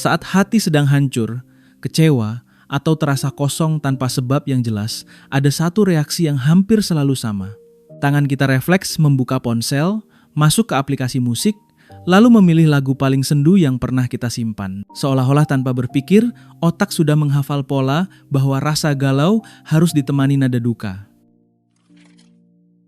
Saat hati sedang hancur, kecewa, atau terasa kosong tanpa sebab yang jelas, ada satu reaksi yang hampir selalu sama. Tangan kita refleks membuka ponsel, masuk ke aplikasi musik, lalu memilih lagu paling sendu yang pernah kita simpan. Seolah-olah tanpa berpikir, otak sudah menghafal pola bahwa rasa galau harus ditemani nada duka.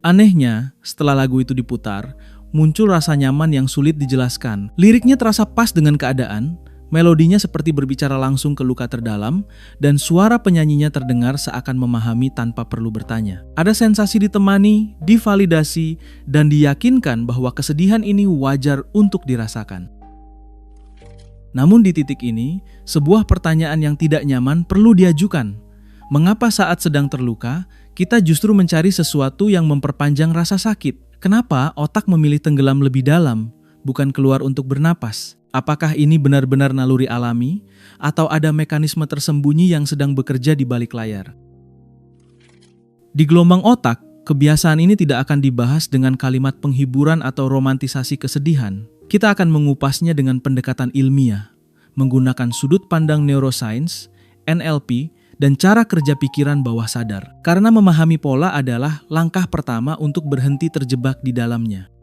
Anehnya, setelah lagu itu diputar, muncul rasa nyaman yang sulit dijelaskan. Liriknya terasa pas dengan keadaan, melodinya seperti berbicara langsung ke luka terdalam, dan suara penyanyinya terdengar seakan memahami tanpa perlu bertanya. Ada sensasi ditemani, divalidasi, dan diyakinkan bahwa kesedihan ini wajar untuk dirasakan. Namun di titik ini, sebuah pertanyaan yang tidak nyaman perlu diajukan. Mengapa saat sedang terluka, kita justru mencari sesuatu yang memperpanjang rasa sakit? Kenapa otak memilih tenggelam lebih dalam, bukan keluar untuk bernapas? Apakah ini benar-benar naluri alami, atau ada mekanisme tersembunyi yang sedang bekerja di balik layar? Di gelombang otak, kebiasaan ini tidak akan dibahas dengan kalimat penghiburan atau romantisasi kesedihan. Kita akan mengupasnya dengan pendekatan ilmiah, menggunakan sudut pandang neuroscience, NLP, dan cara kerja pikiran bawah sadar. Karena memahami pola adalah langkah pertama untuk berhenti terjebak di dalamnya.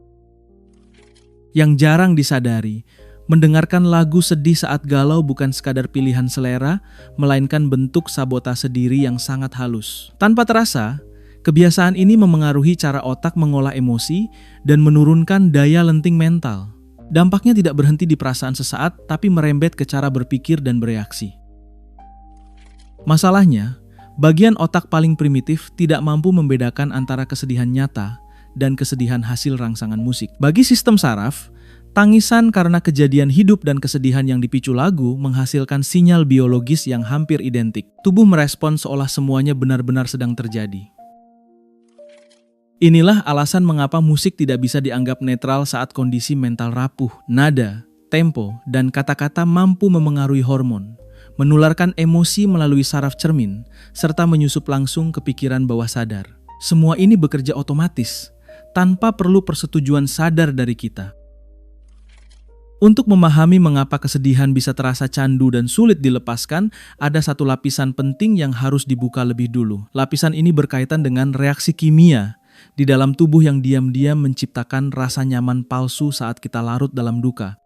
Yang jarang disadari, mendengarkan lagu sedih saat galau bukan sekadar pilihan selera, melainkan bentuk sabotase diri yang sangat halus. Tanpa terasa, kebiasaan ini memengaruhi cara otak mengolah emosi dan menurunkan daya lenting mental. Dampaknya tidak berhenti di perasaan sesaat, tapi merembet ke cara berpikir dan bereaksi. Masalahnya, bagian otak paling primitif tidak mampu membedakan antara kesedihan nyata dan kesedihan hasil rangsangan musik. Bagi sistem saraf, tangisan karena kejadian hidup dan kesedihan yang dipicu lagu menghasilkan sinyal biologis yang hampir identik. Tubuh merespon seolah semuanya benar-benar sedang terjadi. Inilah alasan mengapa musik tidak bisa dianggap netral saat kondisi mental rapuh. Nada, tempo, dan kata-kata mampu memengaruhi hormon, menularkan emosi melalui saraf cermin, serta menyusup langsung ke pikiran bawah sadar. Semua ini bekerja otomatis, tanpa perlu persetujuan sadar dari kita. Untuk memahami mengapa kesedihan bisa terasa candu dan sulit dilepaskan, ada satu lapisan penting yang harus dibuka lebih dulu. Lapisan ini berkaitan dengan reaksi kimia di dalam tubuh yang diam-diam menciptakan rasa nyaman palsu saat kita larut dalam duka.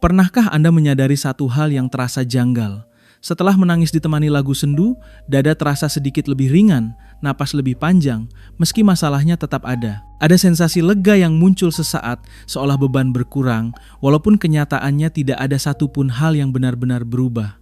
Pernahkah Anda menyadari satu hal yang terasa janggal? Setelah menangis ditemani lagu sendu, dada terasa sedikit lebih ringan, napas lebih panjang, meski masalahnya tetap ada. Ada sensasi lega yang muncul sesaat, seolah beban berkurang, walaupun kenyataannya tidak ada satupun hal yang benar-benar berubah.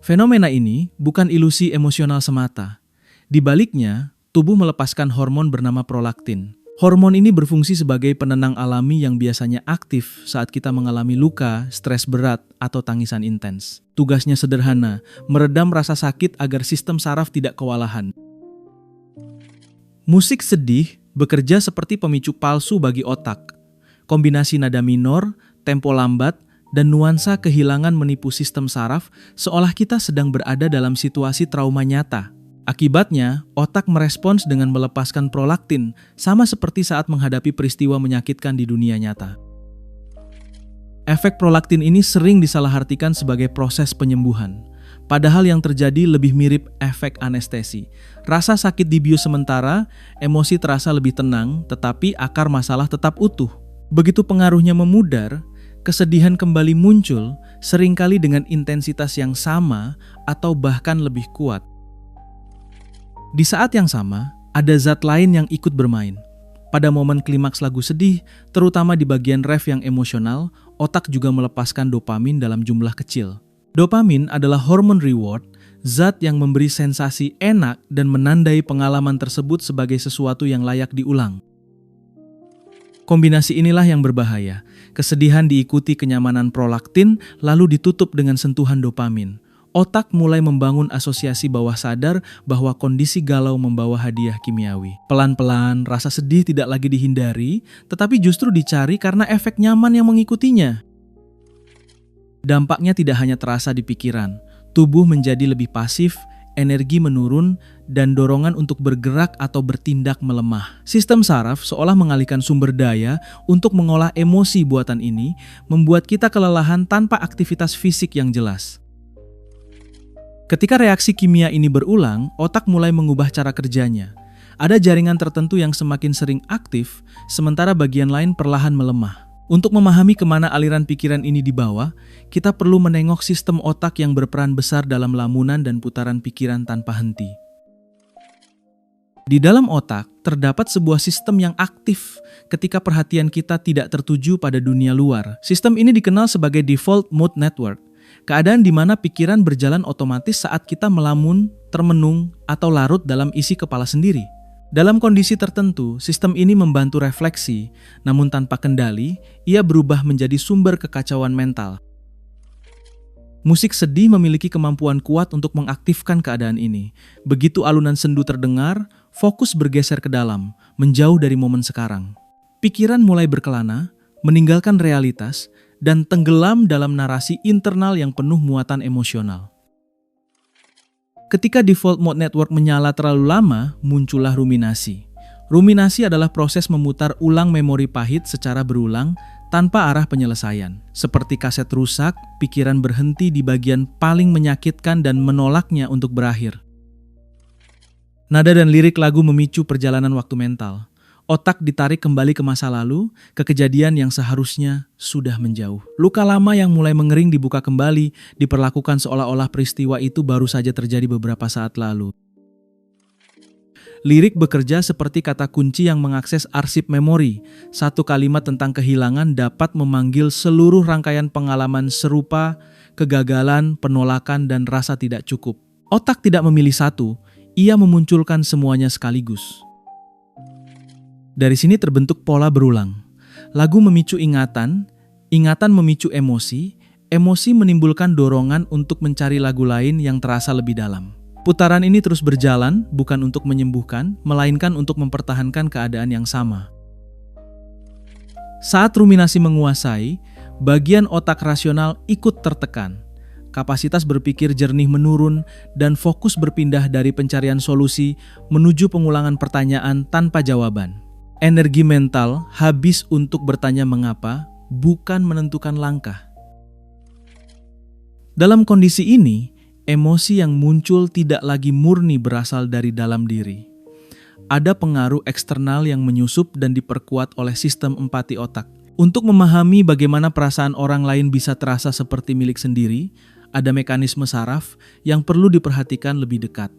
Fenomena ini bukan ilusi emosional semata. Di baliknya, tubuh melepaskan hormon bernama prolaktin. Hormon ini berfungsi sebagai penenang alami yang biasanya aktif saat kita mengalami luka, stres berat, atau tangisan intens. Tugasnya sederhana, meredam rasa sakit agar sistem saraf tidak kewalahan. Musik sedih bekerja seperti pemicu palsu bagi otak. Kombinasi nada minor, tempo lambat, dan nuansa kehilangan menipu sistem saraf seolah kita sedang berada dalam situasi trauma nyata. Akibatnya, otak merespons dengan melepaskan prolaktin, sama seperti saat menghadapi peristiwa menyakitkan di dunia nyata. Efek prolaktin ini sering disalahartikan sebagai proses penyembuhan, padahal yang terjadi lebih mirip efek anestesi. Rasa sakit dibius sementara, emosi terasa lebih tenang, tetapi akar masalah tetap utuh. Begitu pengaruhnya memudar, kesedihan kembali muncul, seringkali dengan intensitas yang sama atau bahkan lebih kuat. Di saat yang sama, ada zat lain yang ikut bermain. Pada momen klimaks lagu sedih, terutama di bagian ref yang emosional, otak juga melepaskan dopamin dalam jumlah kecil. Dopamin adalah hormon reward, zat yang memberi sensasi enak dan menandai pengalaman tersebut sebagai sesuatu yang layak diulang. Kombinasi inilah yang berbahaya. Kesedihan diikuti kenyamanan prolaktin, lalu ditutup dengan sentuhan dopamin. Otak mulai membangun asosiasi bawah sadar bahwa kondisi galau membawa hadiah kimiawi. Pelan-pelan, rasa sedih tidak lagi dihindari, tetapi justru dicari karena efek nyaman yang mengikutinya. Dampaknya tidak hanya terasa di pikiran, tubuh menjadi lebih pasif, energi menurun, dan dorongan untuk bergerak atau bertindak melemah. Sistem saraf seolah mengalihkan sumber daya untuk mengolah emosi buatan ini, membuat kita kelelahan tanpa aktivitas fisik yang jelas. Ketika reaksi kimia ini berulang, otak mulai mengubah cara kerjanya. Ada jaringan tertentu yang semakin sering aktif, sementara bagian lain perlahan melemah. Untuk memahami kemana aliran pikiran ini dibawa, kita perlu menengok sistem otak yang berperan besar dalam lamunan dan putaran pikiran tanpa henti. Di dalam otak, terdapat sebuah sistem yang aktif ketika perhatian kita tidak tertuju pada dunia luar. Sistem ini dikenal sebagai Default Mode Network, keadaan di mana pikiran berjalan otomatis saat kita melamun, termenung, atau larut dalam isi kepala sendiri. Dalam kondisi tertentu, sistem ini membantu refleksi, namun tanpa kendali, ia berubah menjadi sumber kekacauan mental. Musik sedih memiliki kemampuan kuat untuk mengaktifkan keadaan ini. Begitu alunan sendu terdengar, fokus bergeser ke dalam, menjauh dari momen sekarang. Pikiran mulai berkelana, meninggalkan realitas, dan tenggelam dalam narasi internal yang penuh muatan emosional. Ketika default mode network menyala terlalu lama, muncullah ruminasi. Ruminasi adalah proses memutar ulang memori pahit secara berulang tanpa arah penyelesaian. Seperti kaset rusak, pikiran berhenti di bagian paling menyakitkan dan menolaknya untuk berakhir. Nada dan lirik lagu memicu perjalanan waktu mental. Otak ditarik kembali ke masa lalu, ke kejadian yang seharusnya sudah menjauh. Luka lama yang mulai mengering dibuka kembali, diperlakukan seolah-olah peristiwa itu baru saja terjadi beberapa saat lalu. Lirik bekerja seperti kata kunci yang mengakses arsip memori. Satu kalimat tentang kehilangan dapat memanggil seluruh rangkaian pengalaman serupa, kegagalan, penolakan, dan rasa tidak cukup. Otak tidak memilih satu, ia memunculkan semuanya sekaligus. Dari sini terbentuk pola berulang. Lagu memicu ingatan, ingatan memicu emosi, emosi menimbulkan dorongan untuk mencari lagu lain yang terasa lebih dalam. Putaran ini terus berjalan, bukan untuk menyembuhkan, melainkan untuk mempertahankan keadaan yang sama. Saat ruminasi menguasai, bagian otak rasional ikut tertekan. Kapasitas berpikir jernih menurun dan fokus berpindah dari pencarian solusi menuju pengulangan pertanyaan tanpa jawaban. Energi mental habis untuk bertanya mengapa, bukan menentukan langkah. Dalam kondisi ini, emosi yang muncul tidak lagi murni berasal dari dalam diri. Ada pengaruh eksternal yang menyusup dan diperkuat oleh sistem empati otak. Untuk memahami bagaimana perasaan orang lain bisa terasa seperti milik sendiri, ada mekanisme saraf yang perlu diperhatikan lebih dekat.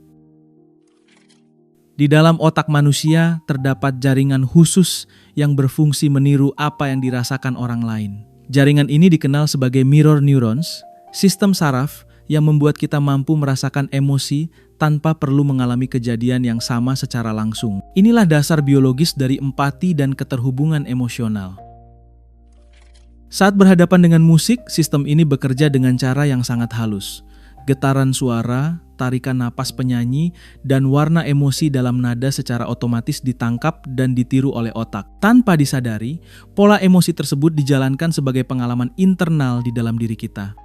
Di dalam otak manusia terdapat jaringan khusus yang berfungsi meniru apa yang dirasakan orang lain. Jaringan ini dikenal sebagai mirror neurons, sistem saraf yang membuat kita mampu merasakan emosi tanpa perlu mengalami kejadian yang sama secara langsung. Inilah dasar biologis dari empati dan keterhubungan emosional. Saat berhadapan dengan musik, sistem ini bekerja dengan cara yang sangat halus. Getaran suara, tarikan napas penyanyi, dan warna emosi dalam nada secara otomatis ditangkap dan ditiru oleh otak. Tanpa disadari, pola emosi tersebut dijalankan sebagai pengalaman internal di dalam diri kita.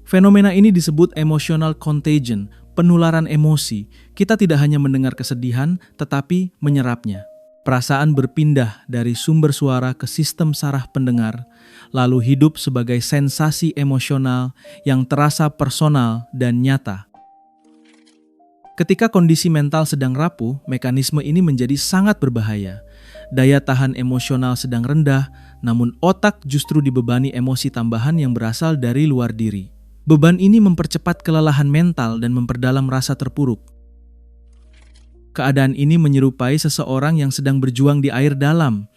Fenomena ini disebut emotional contagion, penularan emosi. Kita tidak hanya mendengar kesedihan, tetapi menyerapnya. Perasaan berpindah dari sumber suara ke sistem saraf pendengar, lalu hidup sebagai sensasi emosional yang terasa personal dan nyata. Ketika kondisi mental sedang rapuh, mekanisme ini menjadi sangat berbahaya. Daya tahan emosional sedang rendah, namun otak justru dibebani emosi tambahan yang berasal dari luar diri. Beban ini mempercepat kelelahan mental dan memperdalam rasa terpuruk. Keadaan ini menyerupai seseorang yang sedang berjuang di air dalam.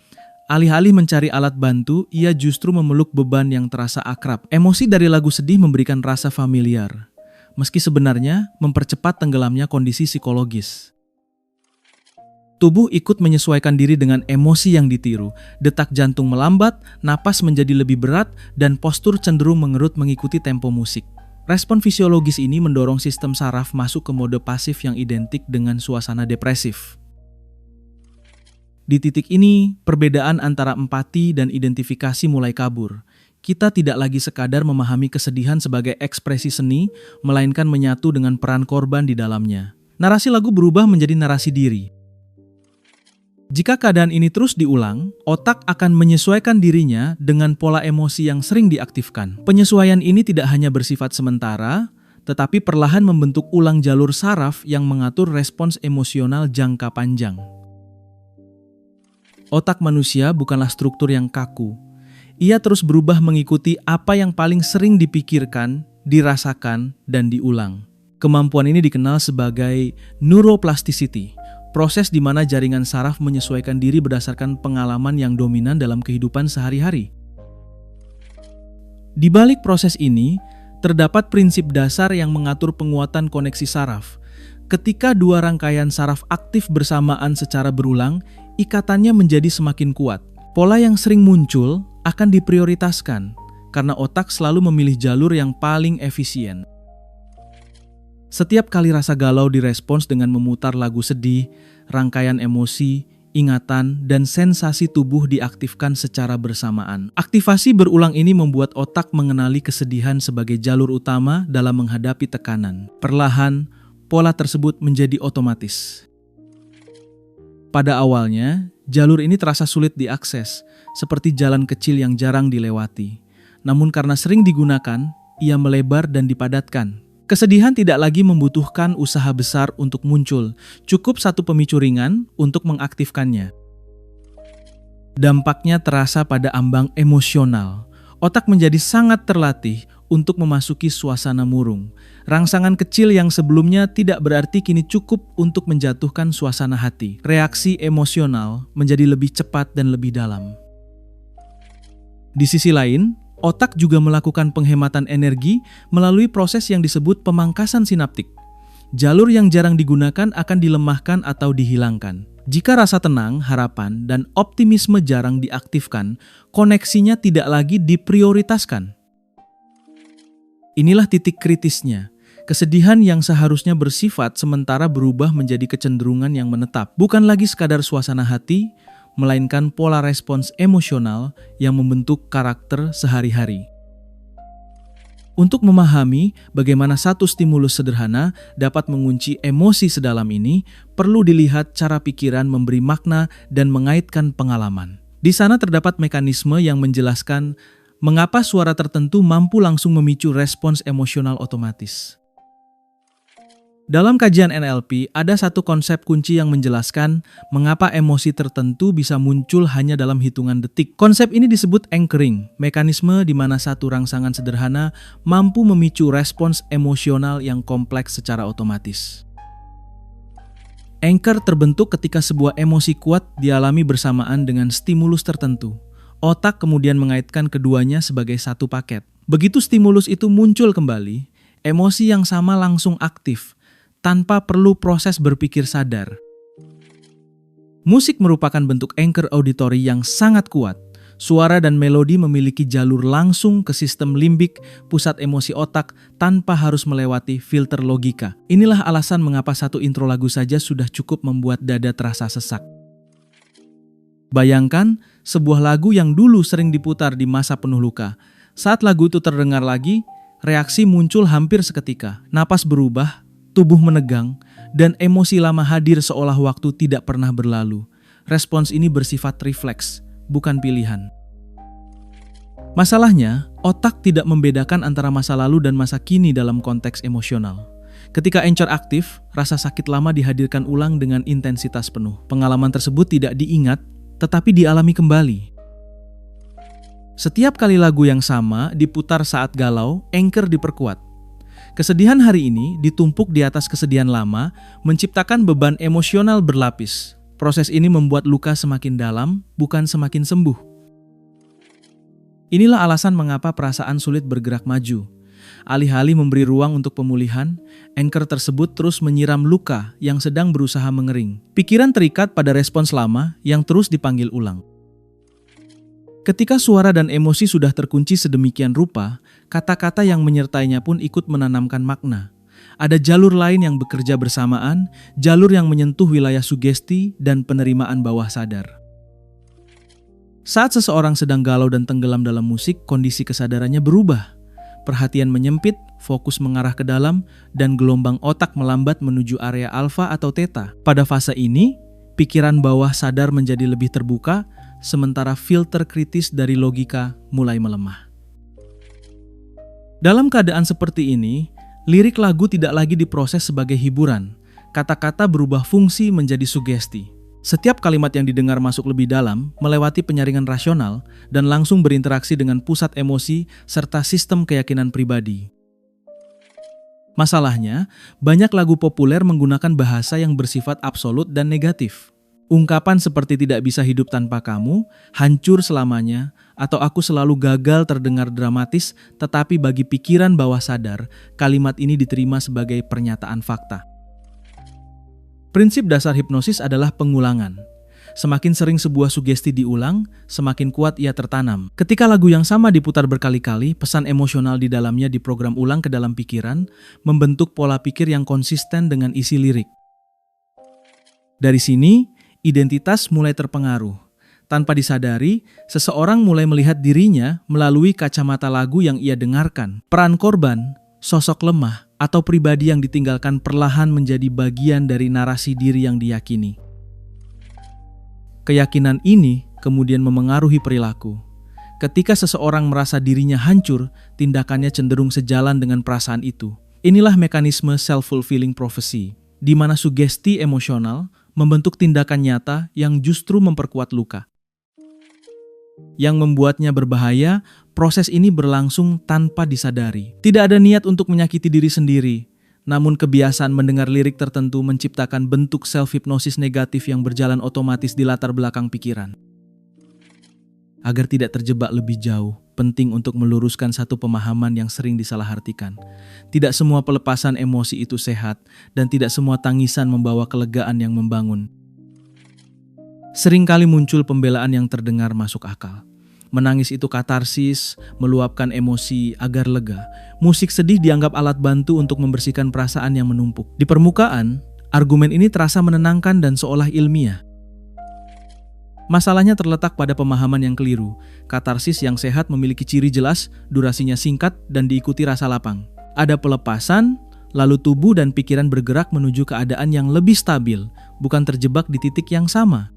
Alih-alih mencari alat bantu, ia justru memeluk beban yang terasa akrab. Emosi dari lagu sedih memberikan rasa familiar, meski sebenarnya mempercepat tenggelamnya kondisi psikologis. Tubuh ikut menyesuaikan diri dengan emosi yang ditiru. Detak jantung melambat, napas menjadi lebih berat, dan postur cenderung mengerut mengikuti tempo musik. Respon fisiologis ini mendorong sistem saraf masuk ke mode pasif yang identik dengan suasana depresif. Di titik ini, perbedaan antara empati dan identifikasi mulai kabur. kita tidak lagi sekadar memahami kesedihan sebagai ekspresi seni, melainkan menyatu dengan peran korban di dalamnya. Narasi lagu berubah menjadi narasi diri. Jika keadaan ini terus diulang, otak akan menyesuaikan dirinya dengan pola emosi yang sering diaktifkan. Penyesuaian ini tidak hanya bersifat sementara, tetapi perlahan membentuk ulang jalur saraf yang mengatur respons emosional jangka panjang. Otak manusia bukanlah struktur yang kaku. Ia terus berubah mengikuti apa yang paling sering dipikirkan, dirasakan, dan diulang. Kemampuan ini dikenal sebagai neuroplasticity, proses di mana jaringan saraf menyesuaikan diri berdasarkan pengalaman yang dominan dalam kehidupan sehari-hari. Di balik proses ini, terdapat prinsip dasar yang mengatur penguatan koneksi saraf. Ketika dua rangkaian saraf aktif bersamaan secara berulang, ikatannya menjadi semakin kuat. Pola yang sering muncul akan diprioritaskan karena otak selalu memilih jalur yang paling efisien. Setiap kali rasa galau direspons dengan memutar lagu sedih, rangkaian emosi, ingatan, dan sensasi tubuh diaktifkan secara bersamaan. Aktivasi berulang ini membuat otak mengenali kesedihan sebagai jalur utama dalam menghadapi tekanan. Perlahan, pola tersebut menjadi otomatis. Pada awalnya, jalur ini terasa sulit diakses, seperti jalan kecil yang jarang dilewati. Namun karena sering digunakan, ia melebar dan dipadatkan. Kesedihan tidak lagi membutuhkan usaha besar untuk muncul, cukup satu pemicu ringan untuk mengaktifkannya. Dampaknya terasa pada ambang emosional. Otak menjadi sangat terlatih untuk memasuki suasana murung. Rangsangan kecil yang sebelumnya tidak berarti kini cukup untuk menjatuhkan suasana hati. Reaksi emosional menjadi lebih cepat dan lebih dalam. Di sisi lain, otak juga melakukan penghematan energi melalui proses yang disebut pemangkasan sinaptik. Jalur yang jarang digunakan akan dilemahkan atau dihilangkan. Jika rasa tenang, harapan, dan optimisme jarang diaktifkan, koneksinya tidak lagi diprioritaskan. Inilah titik kritisnya. Kesedihan yang seharusnya bersifat sementara berubah menjadi kecenderungan yang menetap. Bukan lagi sekadar suasana hati, melainkan pola respons emosional yang membentuk karakter sehari-hari. Untuk memahami bagaimana satu stimulus sederhana dapat mengunci emosi sedalam ini, perlu dilihat cara pikiran memberi makna dan mengaitkan pengalaman. Di sana terdapat mekanisme yang menjelaskan mengapa suara tertentu mampu langsung memicu respons emosional otomatis. Dalam kajian NLP, ada satu konsep kunci yang menjelaskan mengapa emosi tertentu bisa muncul hanya dalam hitungan detik. Konsep ini disebut anchoring, mekanisme di mana satu rangsangan sederhana mampu memicu respons emosional yang kompleks secara otomatis. Anchor terbentuk ketika sebuah emosi kuat dialami bersamaan dengan stimulus tertentu. Otak kemudian mengaitkan keduanya sebagai satu paket. Begitu stimulus itu muncul kembali, emosi yang sama langsung aktif, tanpa perlu proses berpikir sadar. Musik merupakan bentuk anchor auditori yang sangat kuat. Suara dan melodi memiliki jalur langsung ke sistem limbik, pusat emosi otak, tanpa harus melewati filter logika. Inilah alasan mengapa satu intro lagu saja sudah cukup membuat dada terasa sesak. Bayangkan sebuah lagu yang dulu sering diputar di masa penuh luka. Saat lagu itu terdengar lagi, reaksi muncul hampir seketika. Napas berubah, tubuh menegang, dan emosi lama hadir seolah waktu tidak pernah berlalu. Respons ini bersifat refleks, bukan pilihan. Masalahnya, otak tidak membedakan antara masa lalu dan masa kini dalam konteks emosional. Ketika anchor aktif, rasa sakit lama dihadirkan ulang dengan intensitas penuh. Pengalaman tersebut tidak diingat, tetapi dialami kembali. Setiap kali lagu yang sama diputar saat galau, anchor diperkuat. Kesedihan hari ini ditumpuk di atas kesedihan lama, menciptakan beban emosional berlapis. Proses ini membuat luka semakin dalam, bukan semakin sembuh. Inilah alasan mengapa perasaan sulit bergerak maju. Alih-alih memberi ruang untuk pemulihan, anchor tersebut terus menyiram luka yang sedang berusaha mengering. Pikiran terikat pada respons lama yang terus dipanggil ulang. Ketika suara dan emosi sudah terkunci sedemikian rupa, kata-kata yang menyertainya pun ikut menanamkan makna. Ada jalur lain yang bekerja bersamaan, jalur yang menyentuh wilayah sugesti dan penerimaan bawah sadar. Saat seseorang sedang galau dan tenggelam dalam musik, kondisi kesadarannya berubah. Perhatian menyempit, fokus mengarah ke dalam, dan gelombang otak melambat menuju area alfa atau theta. Pada fase ini, pikiran bawah sadar menjadi lebih terbuka, sementara filter kritis dari logika mulai melemah. Dalam keadaan seperti ini, lirik lagu tidak lagi diproses sebagai hiburan. Kata-kata berubah fungsi menjadi sugesti. Setiap kalimat yang didengar masuk lebih dalam, melewati penyaringan rasional, dan langsung berinteraksi dengan pusat emosi serta sistem keyakinan pribadi. Masalahnya, banyak lagu populer menggunakan bahasa yang bersifat absolut dan negatif. Ungkapan seperti tidak bisa hidup tanpa kamu, hancur selamanya, atau aku selalu gagal terdengar dramatis, tetapi bagi pikiran bawah sadar, kalimat ini diterima sebagai pernyataan fakta. Prinsip dasar hipnosis adalah pengulangan. Semakin sering sebuah sugesti diulang, semakin kuat ia tertanam. Ketika lagu yang sama diputar berkali-kali, pesan emosional di dalamnya diprogram ulang ke dalam pikiran, membentuk pola pikir yang konsisten dengan isi lirik. Dari sini, identitas mulai terpengaruh. Tanpa disadari, seseorang mulai melihat dirinya melalui kacamata lagu yang ia dengarkan. Peran korban, sosok lemah, atau pribadi yang ditinggalkan perlahan menjadi bagian dari narasi diri yang diyakini. Keyakinan ini kemudian memengaruhi perilaku. Ketika seseorang merasa dirinya hancur, tindakannya cenderung sejalan dengan perasaan itu. Inilah mekanisme self-fulfilling prophecy, di mana sugesti emosional membentuk tindakan nyata yang justru memperkuat luka. Yang membuatnya berbahaya, proses ini berlangsung tanpa disadari. Tidak ada niat untuk menyakiti diri sendiri, namun kebiasaan mendengar lirik tertentu menciptakan bentuk self-hipnosis negatif yang berjalan otomatis di latar belakang pikiran. Agar tidak terjebak lebih jauh, penting untuk meluruskan satu pemahaman yang sering disalahartikan. Tidak semua pelepasan emosi itu sehat, dan tidak semua tangisan membawa kelegaan yang membangun. Seringkali muncul pembelaan yang terdengar masuk akal. Menangis itu katarsis, meluapkan emosi agar lega. Musik sedih dianggap alat bantu untuk membersihkan perasaan yang menumpuk. Di permukaan, argumen ini terasa menenangkan dan seolah ilmiah. Masalahnya terletak pada pemahaman yang keliru. Katarsis yang sehat memiliki ciri jelas, durasinya singkat, dan diikuti rasa lapang. Ada pelepasan, lalu tubuh dan pikiran bergerak menuju keadaan yang lebih stabil, bukan terjebak di titik yang sama.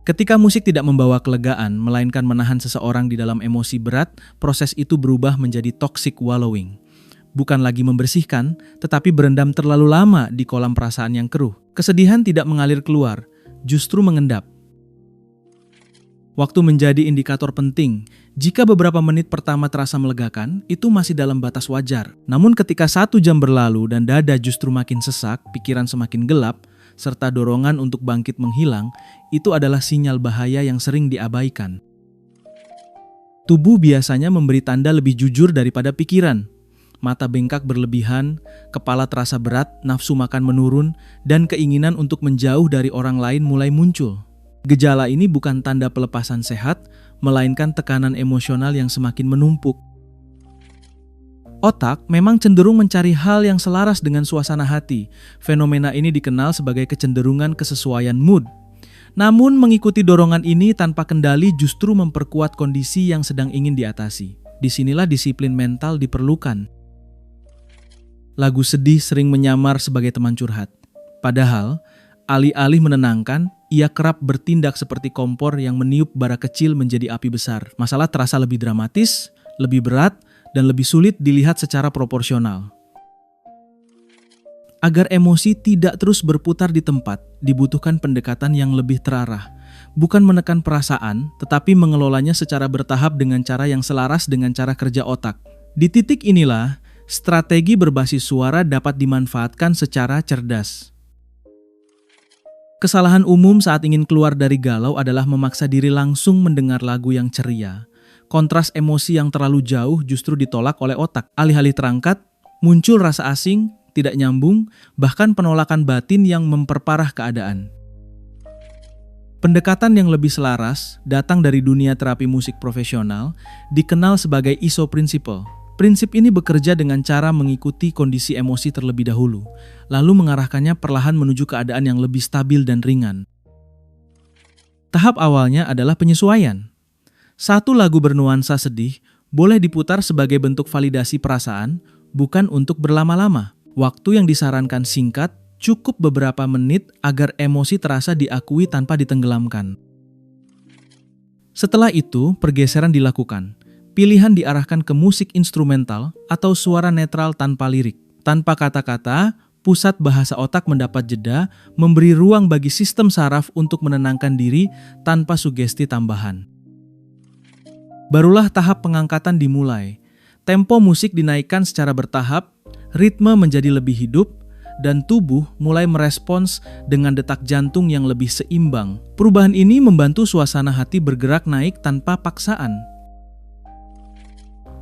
Ketika musik tidak membawa kelegaan, melainkan menahan seseorang di dalam emosi berat, proses itu berubah menjadi toxic wallowing. Bukan lagi membersihkan, tetapi berendam terlalu lama di kolam perasaan yang keruh. Kesedihan tidak mengalir keluar, justru mengendap. Waktu menjadi indikator penting. Jika beberapa menit pertama terasa melegakan, itu masih dalam batas wajar. Namun ketika 1 jam berlalu dan dada justru makin sesak, pikiran semakin gelap, serta dorongan untuk bangkit menghilang, itu adalah sinyal bahaya yang sering diabaikan. Tubuh biasanya memberi tanda lebih jujur daripada pikiran. Mata bengkak berlebihan, kepala terasa berat, nafsu makan menurun, dan keinginan untuk menjauh dari orang lain mulai muncul. Gejala ini bukan tanda pelepasan sehat, melainkan tekanan emosional yang semakin menumpuk. Otak memang cenderung mencari hal yang selaras dengan suasana hati. Fenomena ini dikenal sebagai kecenderungan kesesuaian mood. Namun mengikuti dorongan ini tanpa kendali justru memperkuat kondisi yang sedang ingin diatasi. Disinilah disiplin mental diperlukan. Lagu sedih sering menyamar sebagai teman curhat. Padahal, alih-alih menenangkan, ia kerap bertindak seperti kompor yang meniup bara kecil menjadi api besar. Masalah terasa lebih dramatis, lebih berat, dan lebih sulit dilihat secara proporsional. Agar emosi tidak terus berputar di tempat, dibutuhkan pendekatan yang lebih terarah. Bukan menekan perasaan, tetapi mengelolanya secara bertahap dengan cara yang selaras dengan cara kerja otak. Di titik inilah, strategi berbasis suara dapat dimanfaatkan secara cerdas. Kesalahan umum saat ingin keluar dari galau adalah memaksa diri langsung mendengar lagu yang ceria. Kontras emosi yang terlalu jauh justru ditolak oleh otak. Alih-alih terangkat, muncul rasa asing, tidak nyambung, bahkan penolakan batin yang memperparah keadaan. Pendekatan yang lebih selaras, datang dari dunia terapi musik profesional, dikenal sebagai ISO Principle. Prinsip ini bekerja dengan cara mengikuti kondisi emosi terlebih dahulu, lalu mengarahkannya perlahan menuju keadaan yang lebih stabil dan ringan. Tahap awalnya adalah penyesuaian. Satu lagu bernuansa sedih boleh diputar sebagai bentuk validasi perasaan, bukan untuk berlama-lama. Waktu yang disarankan singkat, cukup beberapa menit agar emosi terasa diakui tanpa ditenggelamkan. Setelah itu, pergeseran dilakukan. Pilihan diarahkan ke musik instrumental atau suara netral tanpa lirik. Tanpa kata-kata, pusat bahasa otak mendapat jeda, memberi ruang bagi sistem saraf untuk menenangkan diri tanpa sugesti tambahan. Barulah tahap pengangkatan dimulai. Tempo musik dinaikkan secara bertahap, ritme menjadi lebih hidup, dan tubuh mulai merespons dengan detak jantung yang lebih seimbang. Perubahan ini membantu suasana hati bergerak naik tanpa paksaan.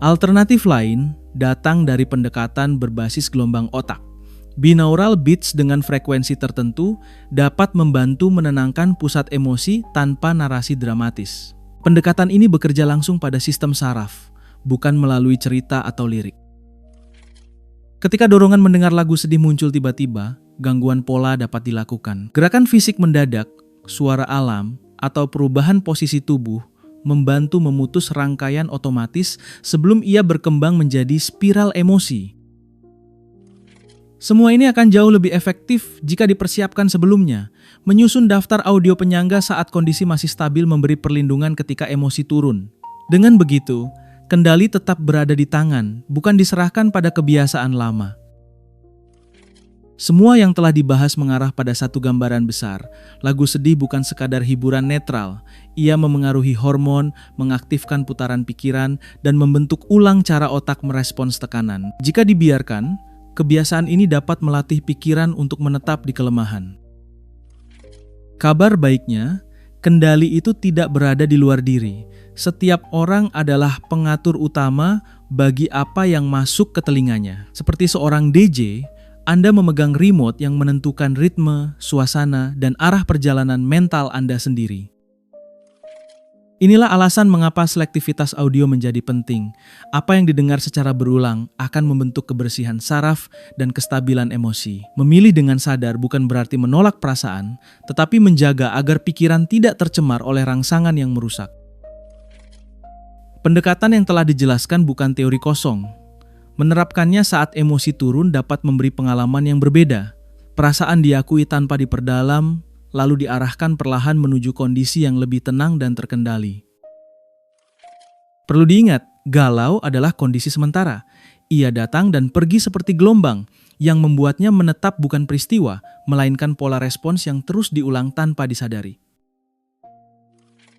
Alternatif lain datang dari pendekatan berbasis gelombang otak. Binaural beats dengan frekuensi tertentu dapat membantu menenangkan pusat emosi tanpa narasi dramatis. Pendekatan ini bekerja langsung pada sistem saraf, bukan melalui cerita atau lirik. Ketika dorongan mendengar lagu sedih muncul tiba-tiba, gangguan pola dapat dilakukan. Gerakan fisik mendadak, suara alam, atau perubahan posisi tubuh membantu memutus rangkaian otomatis sebelum ia berkembang menjadi spiral emosi. Semua ini akan jauh lebih efektif jika dipersiapkan sebelumnya. Menyusun daftar audio penyangga saat kondisi masih stabil memberi perlindungan ketika emosi turun. Dengan begitu, kendali tetap berada di tangan, bukan diserahkan pada kebiasaan lama. Semua yang telah dibahas mengarah pada satu gambaran besar. Lagu sedih bukan sekadar hiburan netral. Ia memengaruhi hormon, mengaktifkan putaran pikiran, dan membentuk ulang cara otak merespons tekanan. Jika dibiarkan, kebiasaan ini dapat melatih pikiran untuk menetap di kelemahan. Kabar baiknya, kendali itu tidak berada di luar diri. Setiap orang adalah pengatur utama bagi apa yang masuk ke telinganya. Seperti seorang DJ, Anda memegang remote yang menentukan ritme, suasana, dan arah perjalanan mental Anda sendiri. Inilah alasan mengapa selektivitas audio menjadi penting. Apa yang didengar secara berulang akan membentuk kebersihan saraf dan kestabilan emosi. Memilih dengan sadar bukan berarti menolak perasaan, tetapi menjaga agar pikiran tidak tercemar oleh rangsangan yang merusak. Pendekatan yang telah dijelaskan bukan teori kosong. Menerapkannya saat emosi turun dapat memberi pengalaman yang berbeda. Perasaan diakui tanpa diperdalam, lalu diarahkan perlahan menuju kondisi yang lebih tenang dan terkendali. Perlu diingat, galau adalah kondisi sementara. Ia datang dan pergi seperti gelombang, yang membuatnya menetap bukan peristiwa, melainkan pola respons yang terus diulang tanpa disadari.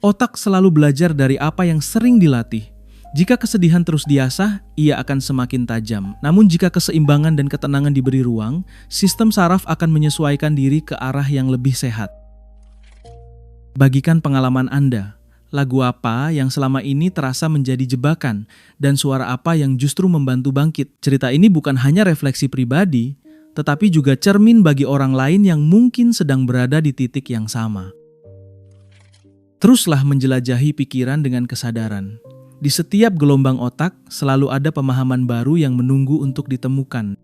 Otak selalu belajar dari apa yang sering dilatih. Jika kesedihan terus diasah, ia akan semakin tajam. Namun jika keseimbangan dan ketenangan diberi ruang, sistem saraf akan menyesuaikan diri ke arah yang lebih sehat. Bagikan pengalaman Anda. Lagu apa yang selama ini terasa menjadi jebakan, dan suara apa yang justru membantu bangkit. Cerita ini bukan hanya refleksi pribadi, tetapi juga cermin bagi orang lain yang mungkin sedang berada di titik yang sama. Teruslah menjelajahi pikiran dengan kesadaran. Di setiap gelombang otak selalu ada pemahaman baru yang menunggu untuk ditemukan.